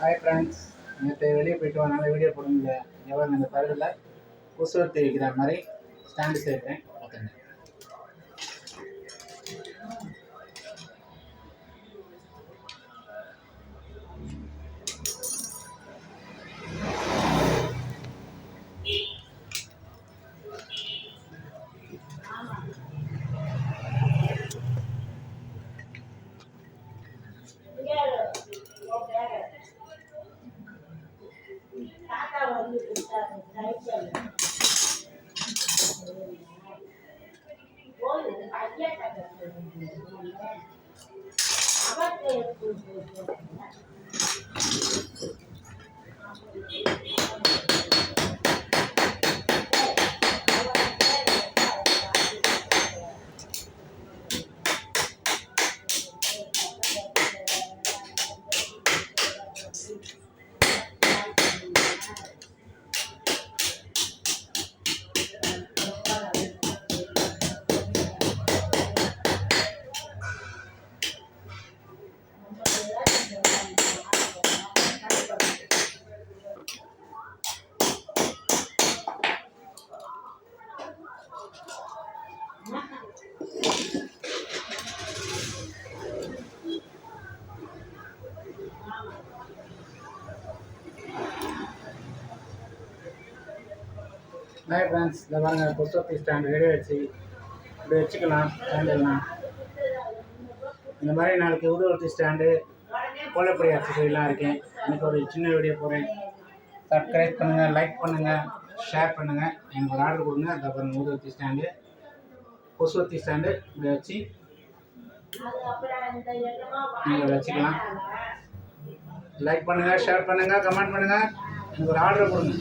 Hi friends, நேற்று வெளியே போயிட்டு வரனால வீடியோ போட முடியல. எவ்வளோ இந்த பருவில் கொசுவத்தி வைக்கிற மாதிரி ஸ்டாண்டு சேர்ப்பேன். ஓகேங்க. ஹாய் ஃப்ரெண்ட்ஸ், இந்த பாருங்க கொசுவத்தி ஸ்டாண்டு ரெடி ஆகிடுச்சு. இப்படி வச்சுக்கலாம் ஸ்டாண்டுலாம். இந்த மாதிரி நாளைக்கு ஊதுவத்தி ஸ்டாண்டு, கோலப்பொடி அக்சசரிலாம் இருக்கேன். எனக்கு ஒரு சின்ன வீடியோ போகிறேன். சப்ஸ்கிரைப் பண்ணுங்கள், லைக் பண்ணுங்கள், ஷேர் பண்ணுங்கள். எனக்கு ஒரு ஆர்டர் கொடுங்க. அதை பாருங்கள், ஊதுவத்தி ஸ்டாண்டு, கொசுவத்தி ஸ்டாண்டு இப்படி வச்சு நீங்கள் வச்சுக்கலாம். லைக் பண்ணுங்கள், ஷேர் பண்ணுங்கள், கமெண்ட் பண்ணுங்கள். எனக்கு ஒரு ஆர்டர் கொடுங்க.